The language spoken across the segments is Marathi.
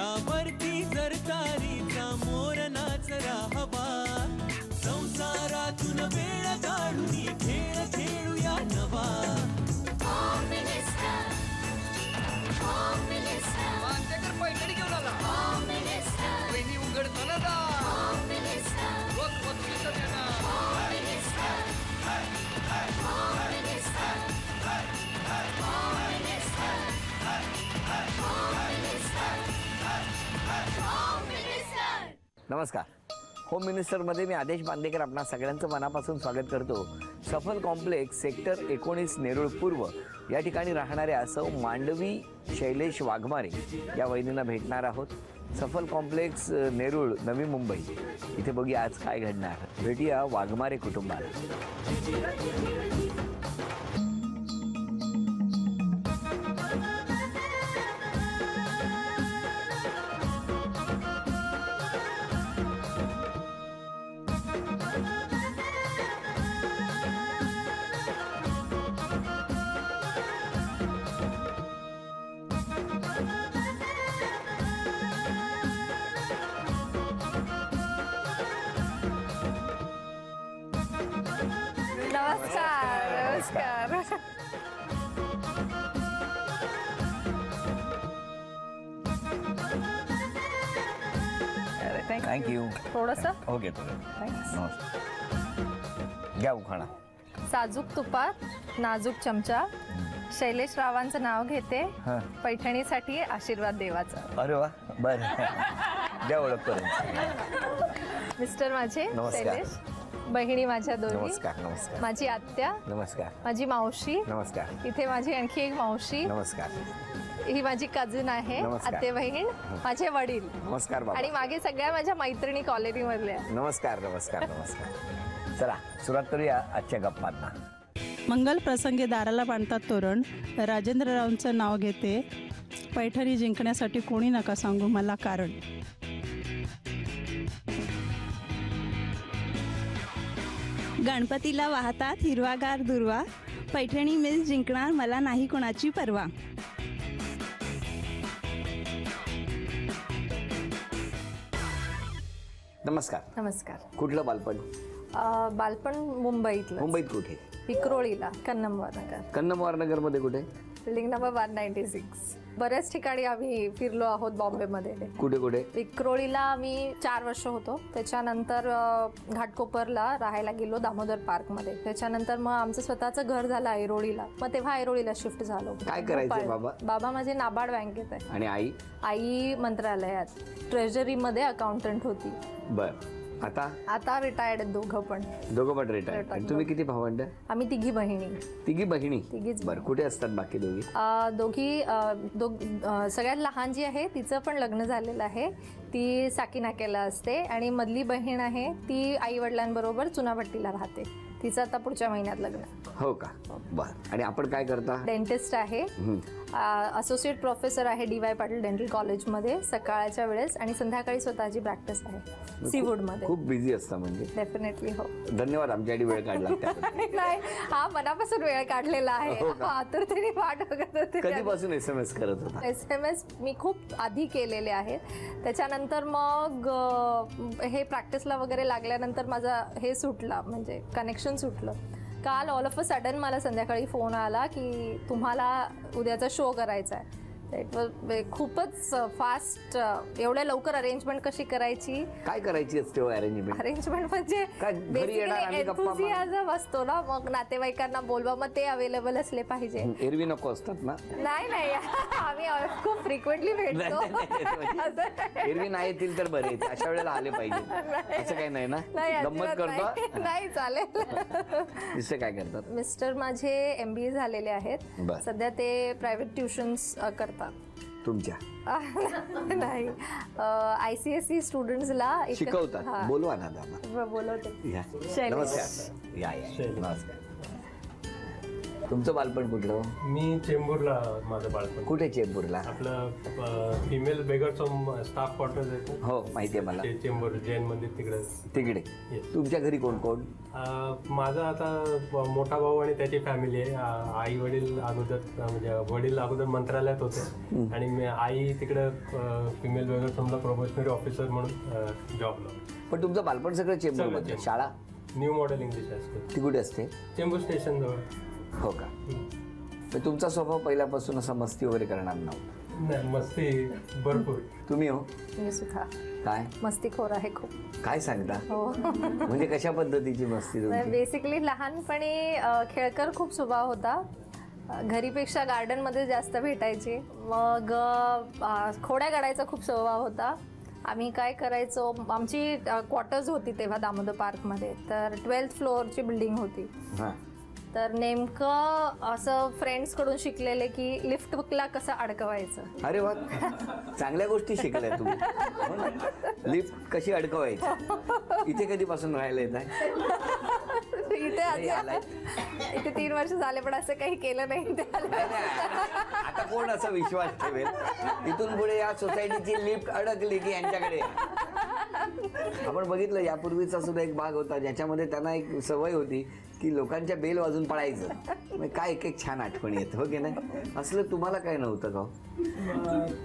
त्यावरती जर तारीचा मोर नाचरा हवा, संसारातून वेळ काढून खेळ खेळूया नवा. पैठणी घेऊन आला वहिनी उघडताना नमस्कार. होम मिनिस्टरमध्ये मी आदेश बांदेकर आपणा सगळ्यांचं मनापासून स्वागत करतो. सफल कॉम्प्लेक्स सेक्टर 19 नेरूळ पूर्व या ठिकाणी राहणाऱ्या सौ मांडवी शैलेश वाघमारे या वहिनींना भेटणार आहोत. सफल कॉम्प्लेक्स नेरूळ नवी मुंबई इथे बघूया आज काय घडणार. भेटूया वाघमारे कुटुंबाला. थँक्यू. थोडंसं हो घेतो. घ्या उखाणा. साजूक तुपात नाजूक चमचा, शैलेश रावांचं नाव घेते, पैठणीसाठी आशीर्वाद देवाचा. अरे वा, बरं. द्या ओळख करून. मिस्टर माझे शैलेश, बहिणी माझ्या दोन्ही. नमस्कार. नमस्कार. माझी आत्या. नमस्कार. माझी मावशी. नमस्कार. इथे माझी आणखी एक मावशी. नमस्कार. ही माझी कझिन आहे, आत्ते बहीण. माझे वडील. नमस्कार बाबा. आणि मागे सगळ्या माझ्या मैत्रिणी कॉलेनी मधल्या. नमस्कार. नमस्कार. नमस्कार. चला सुरुवात करूया आजच्या गप्पांना. मंगल प्रसंगी दाराला बांधतात तोरण, राजेंद्ररावांचं नाव घेते, पैठणी जिंकण्यासाठी कोणी नका सांगू मला कारण. गणपतीला वाहतात हिरवागार दुर्वा, पैठणी मीच जिंकणार मला नाही कोणाची पर्वा. नमस्कार. नमस्कार. कुठलं बालपण? बालपण मुंबईतलं. मुंबईत कुठे? विक्रोळीला, कन्नमवार नगर. कन्नमवार नगर मध्ये कुठे? Building number 196. बऱ्याच ठिकाणी आम्ही फिरलो आहोत बॉम्बेमध्ये. कुठे कुठे? विक्रोळीला आम्ही 4 वर्ष होतो. त्याच्यानंतर घाटकोपरला राहायला गेलो दामोदर पार्कमध्ये. त्याच्यानंतर मग आमचं स्वतःचं घर झालं ऐरोळीला. मग तेव्हा ऐरोळीला शिफ्ट झालो. काय करायचं बाबा? बाबा माझे नाबार्ड बँकेत आहे. आणि आई? आई मंत्रालयात ट्रेझरीमध्ये अकाउंटंट होती. बर. आता रिटायर्ड आहेत दोघं पण रिटायर्ड. तुम्ही किती भावंड? आम्ही तिघी बहिणी. तिघी बहिणी? तिघीच. बरं. कुठे असतात बाकी दोघी? सगळ्यात लहान जी आहे तिचं पण लग्न झालेलं आहे, ती साकीनाक्याला असते. आणि मधली बहीण आहे ती आई वडिलांबरोबर चुनाभट्टीला राहते. तिचं आता पुढच्या महिन्यात लग्न. हो का? बरं. आणि आपण काय करता? डेंटिस्ट आहे, असोसिएट प्रोफेसर आहे DY पाटील डेंटल कॉलेजमध्ये सकाळच्या वेळेस, आणि संध्याकाळी स्वतःची प्रॅक्टिस आहे सीवूडमध्ये. खूप बिझी असता म्हणजे? डेफिनेटली. हो. धन्यवाद आमच्यासाठी वेळ काढला. नाही, हा मनापासून वेळ काढलेला आहे. आतुरतेने वाट बघत होते. कधीपासून SMS करत होता? SMS मी खूप आधी केलेले आहेत. त्याच्यानंतर मग हे प्रॅक्टिसला वगैरे लागल्यानंतर माझा हे सुटला, म्हणजे कनेक्शन सुटलं. काल ऑल ऑफ अ सडन मला संध्याकाळी फोन आला की तुम्हाला उद्याचा शो करायचा आहे. खूपच फास्ट. एवढ्या लवकर अरेंजमेंट कशी करायची? काय करायची असते अरेंजमेंट म्हणजे एन्थुसियाझम असतो ना, मग नातेवाईकांना बोलवा, मग ते अवेलेबल असले पाहिजे. एरवी नको असतात ना? नाही आम्ही खूप फ्रिक्वेंटली भेटतो. एरवी नाही येतील तर बरे, अशा वेळेला आले पाहिजे असं काही नाही ना? गंमत करतो. नाही, चालेल. मिस्टर काय करतात? मिस्टर माझे MBA झालेले आहेत. सध्या ते प्रायव्हेट ट्युशन्स करतात. तुमच्या? नाही, ICSE स्टुडंट्सला शिकवतात. बोलवा ना. बोलवते. नमस्कार. या. नमस्कार. तुमचं बालपण कुठलं? मी चेंबूरला माझं बालपण. कुठे चेंबूरला? आपलं female beggars home staff quarters आहे. हो माहिती आहे मला. चेंबूर जैन मंदिर तिकडे. तुमच्या घरी कोण कोण? माझा आता मोठा भाऊ आणि त्याची फॅमिली आहे. आई वडील अगोदर म्हणजे वडील अगोदर मंत्रालयात होते आणि आई तिकडे फिमेल बेगर्स होमला प्रोबेशनरी ऑफिसर म्हणून जॉबला. पण तुमचं बालपण सगळं चेंबूरमध्ये? शाळा? New model English high school. ती कुठे असते? चेंबूर स्टेशन जवळ. हो का? तर तुमचा स्वभाव पहिल्यापासून असा मस्ती वगैरे करणार नव्हता? नाही, मस्ती भरपूर. तुम्ही हो? मी सुद्धा काय मस्तीखोर आहे खूप. काय सांगता? हो. म्हणजे कशा पद्धतीची मस्ती तुमची? बेसिकली लहानपणी खेळकर खूप स्वभाव होता. घरीपेक्षा गार्डनमध्ये जास्त भेटायची. मग खोड्या काढायचा खूप स्वभाव होता. आम्ही काय करायचो, आमची क्वार्टर्स होती तेव्हा दामोदर पार्कमध्ये. तर 12th फ्लोअरची बिल्डिंग होती. तर नेमकं असं फ्रेंड्सकडून शिकलेले की लिफ्टला कसं अडकवायचं. अरे वा, चांगल्या गोष्टी शिकल्या तुम्ही. लिफ्ट कशी अडकवायची. इथे कधीपासून राहायला येत आहे? इथे 3 वर्ष झाले पण असं काही केलं नाही. आता कोण असा विश्वास ठेवेल? इथून पुढे या सोसायटीची लिफ्ट अडकली की यांच्याकडे. आपण बघितलं यापूर्वीचा सुद्धा एक भाग होता ज्याच्यामध्ये त्यांना एक सवय होती की लोकांच्या बेल वाजून पळायचं. काय एक छान आठवणी येत हो की नाही? असलं तुम्हाला काय नव्हतं का?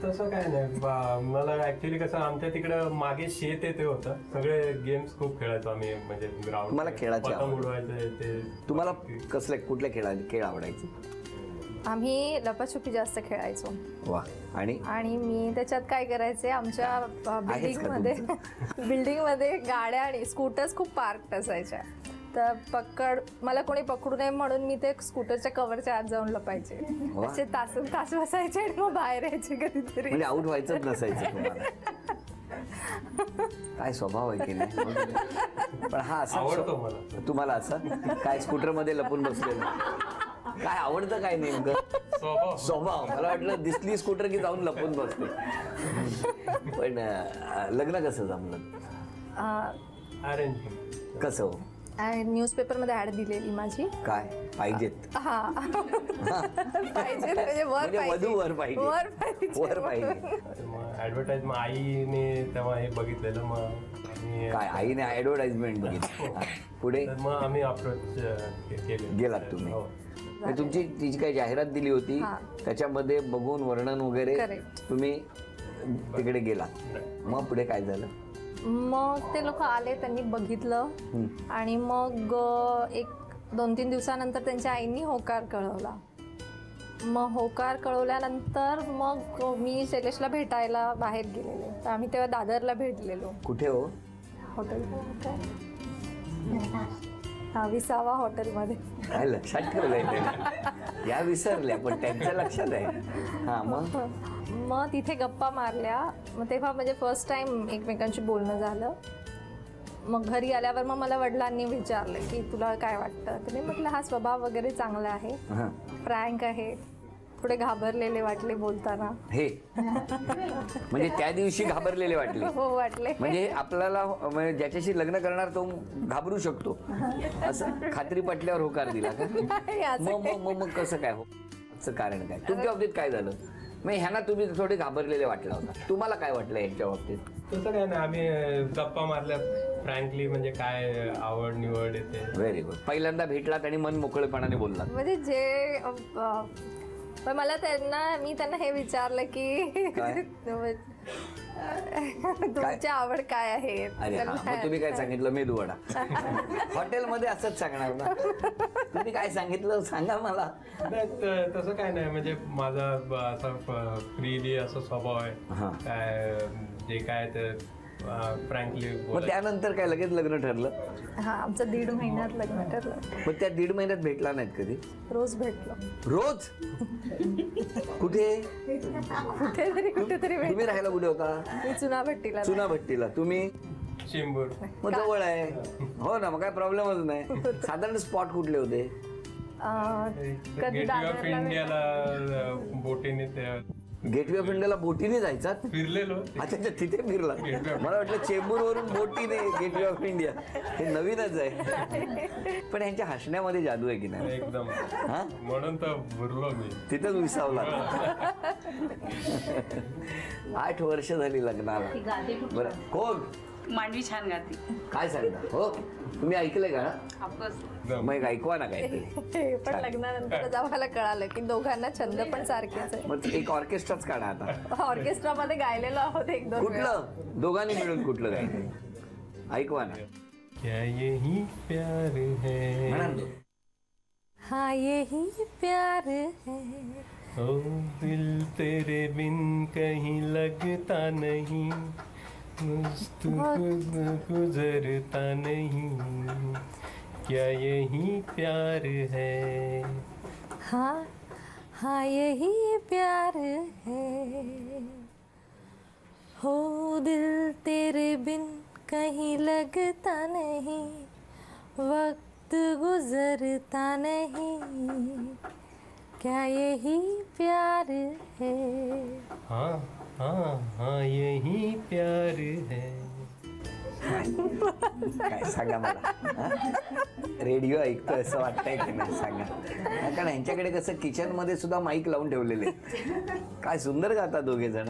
तसं काय नाही. मला ऍक्च्युली कसं आमच्या तिकडं मागे शेत येते होतं. सगळे गेम्स खूप खेळायचो आम्ही. म्हणजे ग्राउंड. मला खेळायचं उडवायचं ते. तुम्हाला कसले कुठले खेळ आवडायचे? आम्ही लपाछुपी जास्त खेळायचो. वा. आणि मी त्याच्यात काय करायचे, आमच्या बिल्डिंगमध्ये गाड्या आणि स्कूटर्स खूप पार्क असायच्या. तर मला कोणी पकडू नये म्हणून मी ते स्कूटरच्या कव्हरच्या आत जाऊन लपायचे. असे तास बसायचे आणि मग बाहेर यायचे कधीतरी. म्हणजे आऊट व्हायचंच नसायचं तुम्हाला. काय स्वभाव आहे की नाही? पण हा असा आवडतो मला. तुम्हाला असं काय स्कूटरमध्ये लपून बसलेलं काय आवडतं? काय नेमकं स्वभाव? मला वाटलं दिसली स्कूटर की जाऊन लपून बसते. पण लग्न कसं जमलं? अरेंज. कसं हो? न्यूजपेपरमध्ये ऍड दिलेली माझी. काय पाहिजेत? हा पाहिजे म्हणजे वधू वर पाहिजे. ऍडव्हर्टाइज मग आईने तेव्हा हे बघितलेलं. मग काय आईने ऍडव्हर्टाइजमेंट बघितली? पुढे मग आम्ही अप्रोच केले. गेलात तुम्ही? तुमची तिची काही जाहिरात दिली होती त्याच्यामध्ये बघून वर्णन वगैरे तुम्ही तिकडे गेलात. मग पुढे काय झालं? मग ते लोक आले, त्यांनी बघितलं आणि मग एक 2-3 दिवसानंतर त्यांच्या आईनी होकार कळवला. मग होकार कळवल्यानंतर मग मी शैलेशला भेटायला बाहेर गेलेले. तर आम्ही तेव्हा दादरला भेटलेलो. कुठे हो? हॉटेल विसावा हॉटेलमध्ये. काय लक्षात ठेवलंय त्याने? या विसरल्या पण त्यांच्या लक्षात आहे. हा. मग तिथे गप्पा मारल्या. मग तेव्हा म्हणजे फर्स्ट टाइम एकमेकांशी बोलणं झालं. मग घरी आल्यावर मग मला वडिलांनी विचारलं की तुला काय वाटतं. तर मी म्हटलं हा स्वभाव वगैरे चांगला आहे, फ्रँक आहे. थोडे घाबरलेले वाटले बोलताना. हे म्हणजे त्या दिवशी घाबरलेले वाटले? हो वाटले. म्हणजे आपल्याला ज्याच्याशी लग्न करणार तो घाबरू शकतो असं खात्री पटल्यावर होकार दिला का? मग कसं काय? हो कारण काय? तुमच्या बाबतीत काय झालं? मग ह्यांना तुम्ही थोडे घाबरलेले वाटला होता. तुम्हाला काय वाटलं यांच्या बाबतीत? तसं काय नाही. आम्ही गप्पा मारल्या फ्रँकली. म्हणजे काय आवड निवड येते. Very good. पहिल्यांदा भेटलात आणि मन मोकळेपणाने बोललात. म्हणजे पण मी त्यांना हे विचारलं की तुमची आवड काय आहे. अरे मग तुम्ही काय सांगितलं? मेदूवडा. हॉटेलमध्ये असंच सांगणार ना? तुम्ही काय सांगितलं सांगा मला. तसं काय नाही. म्हणजे माझा असं फ्रीली असा स्वभाव आहे. काय जे काय ते फ्रँकली. मग त्यानंतर काय लगेच लग्न ठरलं? हा, आमचं 1.5 महिन्यात लग्न ठरलं. मग त्या 1.5 महिन्यात भेटला नाहीत कधी? रोज भेटलो. रोज? कुठे? कुठेतरी. तुम्ही राहायला कुठे होता? मी चुनाभट्टीला. तुम्ही? चेंबूर. मग जवळ आहे. हो ना, मग काय प्रॉब्लेमच नाही. साधारण स्पॉट कुठले होते? गेटवे ऑफ इंडियाला बोटीने गेटवे ऑफ इंडियाला बोटीने जायचात? फिरलेलो. अच्छा अच्छा, तिथे फिरला. मला वाटलं चेंबूर वरून बोटीने गेटवे ऑफ इंडिया. हे नवीनच आहे. पण यांच्या हसण्यामध्ये जादू आहे की नाही? एकदम. हा, म्हणून तर बुरलो मी. तिथंच विसावला. 8 वर्ष झाली लग्नाला. बरं, कोण मांडवी छान गाते. काय सांगता? हो, तुम्ही ऐकलंय का? ऑफकोर्स. मग ऐकवा ना काहीतरी. हे पण लग्नानंतरच आम्हाला कळालं की दोघांना छंद पण सारखेच आहे. मग एक ऑर्केस्ट्राच काढा आता. ऑर्केस्ट्रामध्ये गायलेलो आहोत 1-2 वेळा. कुठलं? दोघांनी मिळून कुठलं काय? ऐकवा ना. क्या यही प्यार है? म्हणा ना. हाँ यही प्यार है. ओ दिल तेरे बिन कहीं लगता नहीं, गुजरता नहीं, क्या यही प्यार है? हाँ हाँ यही प्यार है. हो दिल तेरे बिन कहीं लगता नहीं, वक्त गुजरता नहीं, क्या यही प्यार है? हाँ हाँ हाँ यही प्यार है. काय सांगा मला? हा? रेडिओ ऐकतोय असं वाटतंय की नाही सांगा? कारण यांच्याकडे कसं किचन मध्ये सुद्धा माईक लावून ठेवलेले. काय सुंदर गाता दोघे जण.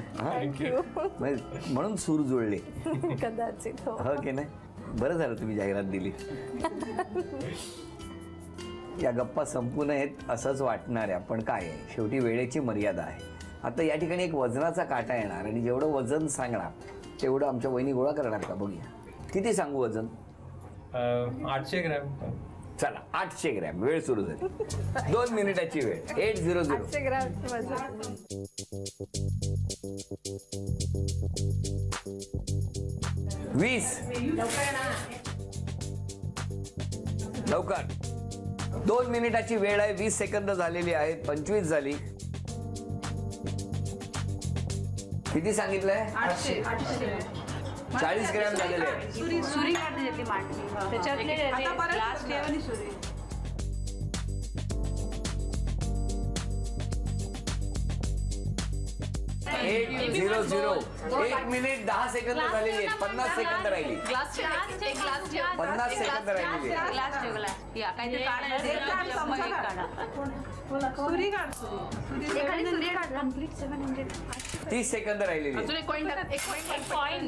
म्हणून सूर जुळले कदाचित. हो की नाही? बरं झालं तुम्ही जाहिरात दिली. या गप्पा संपू नयेत असंच वाटणाऱ्या, पण काय आहे, शेवटी वेळेची मर्यादा आहे. आता या ठिकाणी एक वजनाचा काटा येणार आणि जेवढं वजन सांगणार तेवढं आमच्या वहिनी गोळा करणार का? बघूया किती सांगू वजन. 800 ग्रॅम. चला 800 ग्रॅम. वेळ सुरू झाली. 2 मिनिटाची वेळ. 800. 800 ग्रॅम वजन. 20. लवकर. 2 मिनिटाची वेळ आहे. 20 सेकंद झालेली आहेत. 25 झाली. किती सांगितलंय? 40 ग्रॅम झालेले आहे. सुरी काढते त्यातली मांडवी. त्याच्यातले ग्लास ठेव आणि सुरी. 800. 1 मिनिट 10 सेकंद झालेली आहेत. 50 सेकंद राहिली. 50 सेकंद राहिलेली आहेत. ग्लास ठेव ग्लास. या काहीतरी काढा. मग एक काढा. सुरी काढ. सुरी काढ. कंप्लीट 700. 30 सेकंद राहिलेली आहेत. अजून एक कॉइन टाक. एक coin.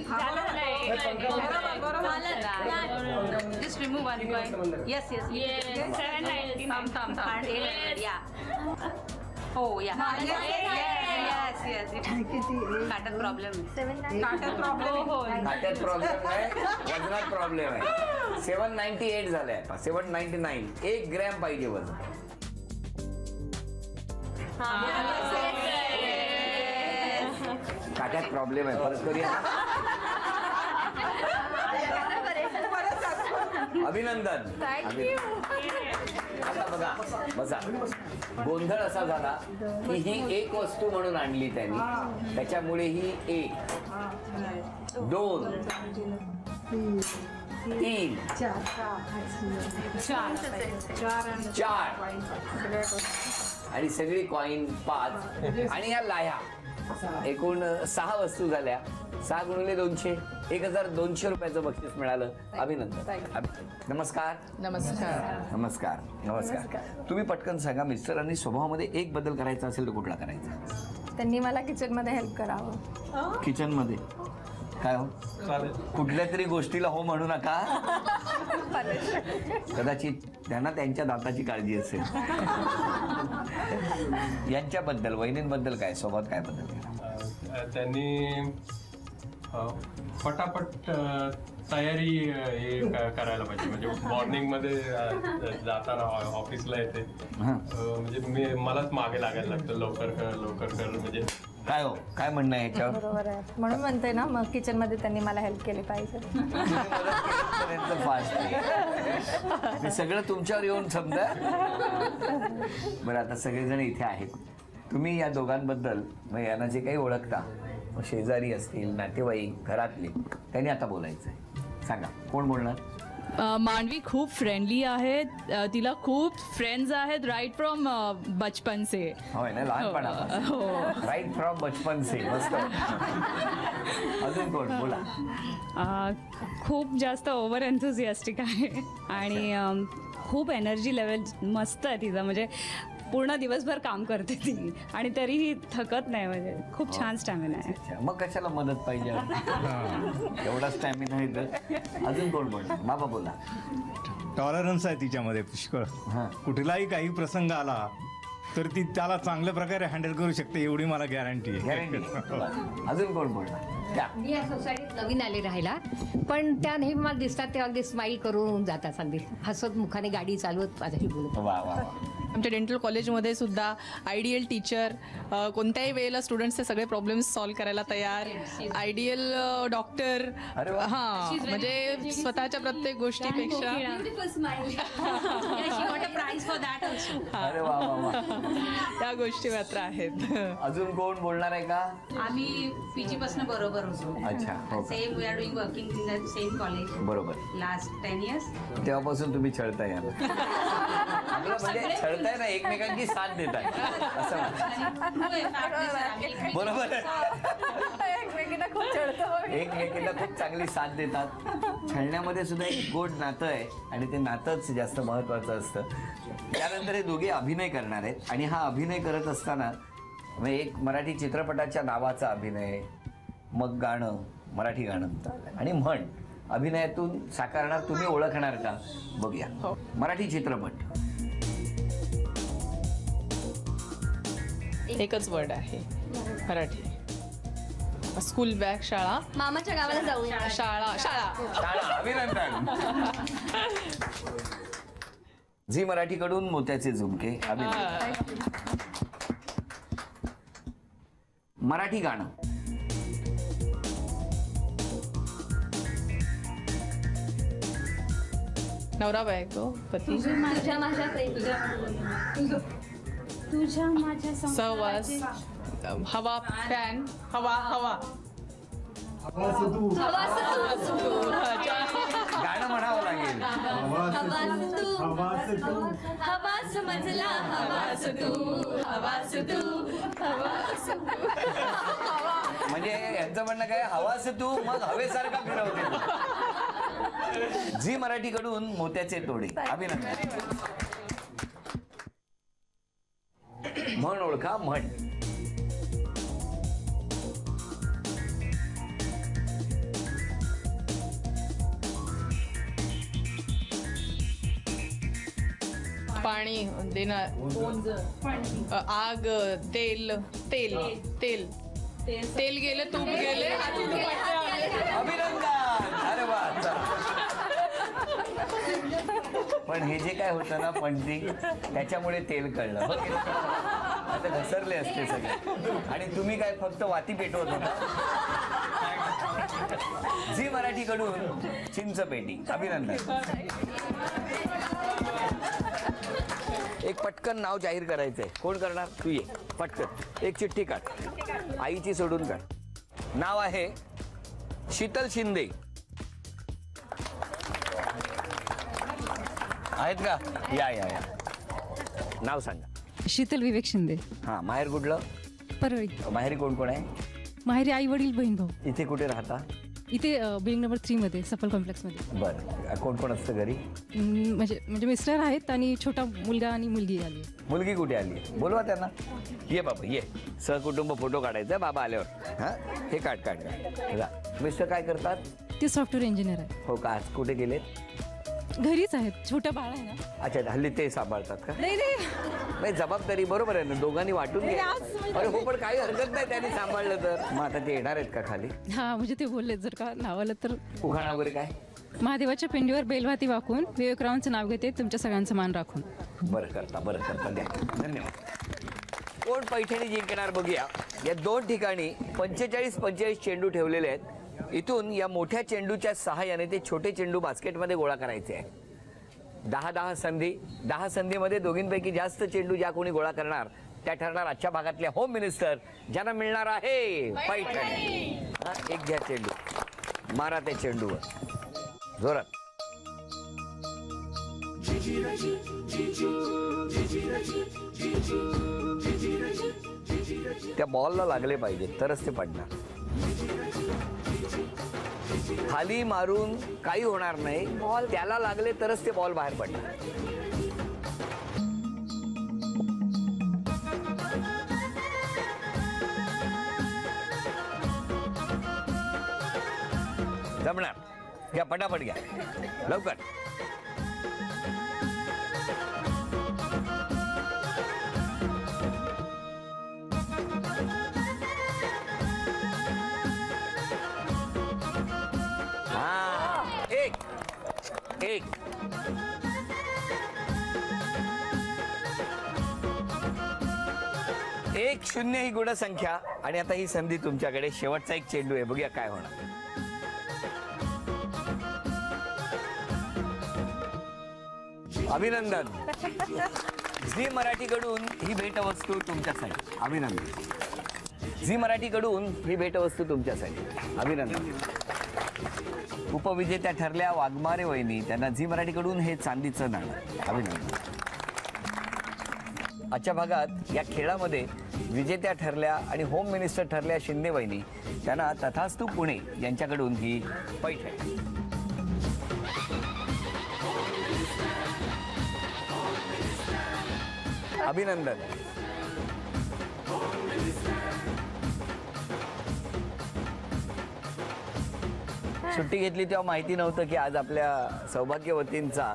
Just remove one coin. Yes yes. 790. थांब. या. हो या. Yes yes. काटात प्रॉब्लेम आहे. काट्यात प्रॉब्लेम आहे. वजनात प्रॉब्लेम आहे. 798 झालंय आता. 799. 1 ग्रॅम पाहिजे वजन. काट्यात प्रॉब्लेम आहे. परत करूया. अभिनंदन. आता बघा बसा. गोंधळ असा झाला की ही एक वस्तू म्हणून आणली त्यांनी, त्याच्यामुळे ही 1 2 3 4 आणि सगळी कॉइन 5 आणि या लाह्या. एकूण 6 वस्तू झाल्या. 6 गुणिले 200. 1200 रुपयाचं बक्षीस मिळालं. अभिनंदन. नमस्कार. नमस्कार. तुम्ही पटकन सांगा, मिस्टरांनी स्वभावामध्ये एक बदल करायचा असेल तर कुठला करायचा? त्यांनी मला किचन मध्ये हेल्प करावं. किचन मध्ये काय हो? कुठल्या तरी गोष्टीला हो म्हणू नका. कदाचित त्यांना त्यांच्या दाताची काळजी असेल. यांच्याबद्दल, वहिनींबद्दल काय स्वभावात काय बदल केला? त्यांनी पटापट तयारी हे करायला पाहिजे. म्हणजे मॉर्निंग मध्ये जाताना ऑफिसला येते म्हणजे मलाच मागे लागायला लागतं. लवकर कर म्हणजे काय हो, काय म्हणणं आहे याच्यावर? बरोबर आहे. म्हणून म्हणते ना, मग किचन मध्ये त्यांनी मला हेल्प केली पाहिजे. हे सगळं तुमच्यावर येऊन समजा. बरं, आता सगळेजण इथे आहेत. तुम्ही या दोघांबद्दल यांना जे काही ओळखता, शेजारी असतील, नातेवाईक, घरातले, त्यांनी आता बोलायचं आहे. सांगा, कोण बोलणार? मांडवी खूप फ्रेंडली आहे. तिला खूप फ्रेंड्स आहेत राईट फ्रॉम बचपन से. होय ना, लहानपणापासून. हो. राईट फ्रॉम बचपन से. मस्त. अजून कोण बोला. खूप जास्त ओव्हर एन्थुझियास्टिक आहे आणि खूप एनर्जी लेवल मस्त आहे तिचं. म्हणजे पूर्ण दिवसभर काम करते ती आणि तरीही थकत नाही. म्हणजे खूप छान स्टॅमिना आहे. मग कशाला मदत पाहिजे. एवढा स्टॅमिना आहे तर. अजून कोण बोला. बाबा बोला. टॉलरन्स आहे तिच्यामध्ये पुष्कळ. कुठलाही काही प्रसंग आला तर ती त्याला चांगल्या प्रकारे हँडल करू शकते एवढी मला गॅरंटी आहे. गॅरंटी. अजून कोण बोलणार. मी या सोसायटीत नवीन आले राहायला, पण त्या नेहमी मला दिसतात ते अगदी स्माईल करून जातात, अगदी हसत मुखाने गाडी चालवत माझ्याशी बोलत. वा वा. आमच्या डेंटल कॉलेजमध्ये सुद्धा आयडियल टीचर, कोणत्याही वेळेला स्टुडंट्सचे सगळे प्रॉब्लेम्स सॉल्व्ह करायला तयार. Ideal doctor. हां, म्हणजे स्वतःच्या प्रत्येक गोष्टीपेक्षा. अरे वा वा वा. त्या गोष्टी मात्र आहेत. अजून कोण बोलणार आहे का. आम्ही पीजी पासून बरोबर होतो. अच्छा. Same we are doing working in the same college. बरोबर. Last 10 years. तेव्हापासून तुम्ही छळताय. आपलं म्हणजे छळताय ना, एकमेकांची साथ देताय असं बरोबर. एकमेकींना खूप छळतो. एकमेकींना खूप चांगली साथ देतात. छळण्यामध्ये सुद्धा एक गोड नातं आहे आणि ते नातंच जास्त महत्वाचं असतं. त्यानंतर हे दोघे अभिनय करणार आहेत आणि हा अभिनय करत असताना म्हणजे एक मराठी चित्रपटाच्या नावाचा अभिनय, मग गाणं, मराठी गाणं आणि म्हण अभिनयातून साकारणार. तुम्ही ओळखणार का बघूया. मराठी चित्रपट. एकच वर्ड आहे मराठी. School bag. शाळा. मामाच्या गावाला जाऊया. शाळा. शाळा. अभिनंदन. झी मराठीकडून मोत्याचे झुमके. अभिनंदन. मराठी गाणं. नवरा बायको पती. तुझ्या माझ्या सहवास. हवा. फॅन. हवा. गाणं म्हणावं लागेल. म्हणजे यांचं म्हणणं काय, हवास तू मग हवेसारखा फिरवते. झी मराठीकडून मोत्याचे तोडे. अभिनंदन. म्हण ओळखा. म्हण. पाणी देणार. आग. तेल. तेल. तेल. तेल गेले, तूप गेले. अभिनंदन. अरे वा. पण हे जे काय होतं ना पंटिंग, त्याच्यामुळे तेल कळलं. आता घसरले असते सगळे आणि तुम्ही काय फक्त वाती पेटवत होता. झी मराठीकडून चिंचपेटी. अभिनंदन. एक पटकन नाव जाहीर करायचंय. कोण करणार. तू ये पटकन. एक चिठ्ठी काढ. आईची सोडून काढ. नाव आहे शीतल शिंदे. आहेत का. या या या. नाव सांगा. शीतल विवेक शिंदे. हा. माहेर कुठलं. परळी. माहेरी कोण कोण आहे. माहेरी आई वडील बहीण भाऊ. इथे कुठे राहता. इथे बिल्डिंग नंबर 3 मध्ये सफल कॉम्प्लेक्समध्ये. बरं. कोण कोण असतं घरी. म्हणजे मिस्टर आहेत आणि छोटा मुलगा आणि मुलगी आली. मुलगी कुठे आली. बोलवा त्यांना. ये बाबा ये. सहकुटुंब फोटो काढायचा बाबा आल्यावर. हा. हे काढ काढ काढ. मिस्टर काय करतात. ते सॉफ्टवेअर इंजिनियर आहे. हो का. आज कुठे गेलेत. घरीच आहेत. छोटं बाळ आहे ना. अच्छा. हल्ली ते सांभाळतात का. नाही जबाबदारी बरोबर आहे ना, दोघांनी वाटून घ्या. अरे हो, पण काही हरकत नाही त्यांनी सांभाळलं तर. मग आता ते येणार आहेत का खाली. हा म्हणजे ते बोलले जर का नाव आलं तर. उखाणा वगैरे काय. महादेवाच्या पिंडीवर बेलवाती वाकून विवेकरावांचं नाव घेते तुमच्या सगळ्यांचं मान राखून. बरं करता द्या. धन्यवाद. कोण पैठणी जिंकणार बघूया. या 2 ठिकाणी 45 चेंडू ठेवलेले आहेत. इथून या मोठ्या चेंडूच्या सहाय्याने ते छोटे चेंडू बास्केटमध्ये गोळा करायचे आहे. 10 संधी. 10 संधीमध्ये दोघींपैकी जास्त चेंडू ज्या कोणी गोळा करणार त्या ठरणार आजच्या भागातल्या होम मिनिस्टर, ज्यांना मिळणार आहे पैठणी. एक घ्या चेंडू. मारा त्या चेंडूवर जोरात. त्या बॉलला लागले पाहिजे तरच ते पडणार. खाली मारून काही होणार नाही, बॉल त्याला लागले तरच ते बॉल बाहेर पडणार. जमणार. घ्या पटापट घ्या लवकर. एक 1-0 ही गुणसंख्या. आणि आता ही संधी तुमच्याकडे. शेवटचा एक चेंडू आहे, बघूया काय होणार. अभिनंदन. झी मराठीकडून ही भेटवस्तू तुमच्यासाठी. अभिनंदन. झी मराठीकडून ही भेटवस्तू तुमच्यासाठी. अभिनंदन. उपविजेत्या ठरल्या वाघमारे वहिनी, त्यांना झी मराठीकडून हे चांदीचं नाणं. अभिनंदन. आजच्या भागात या खेळामध्ये विजेत्या ठरल्या आणि होम मिनिस्टर ठरल्या शिंदे वहिनी, त्यांना तथास्तू पुणे यांच्याकडून ही पैठणी. अभिनंदन. सुट्टी घेतली तेव्हा माहिती नव्हतं की आज आपल्या सौभाग्यवतींचा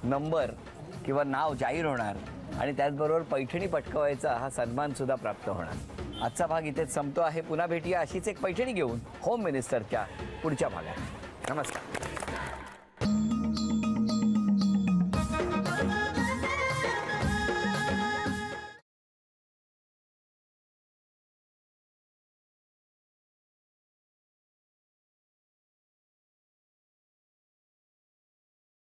नंबर किंवा नाव जाहीर होणार आणि त्याचबरोबर पैठणी पटकवायचा हा सन्मान सुद्धा प्राप्त होणार. आजचा भाग इथेच संपतो आहे. पुन्हा भेटूया अशीच एक पैठणी घेऊन होम मिनिस्टरच्या पुढच्या भागात. नमस्कार.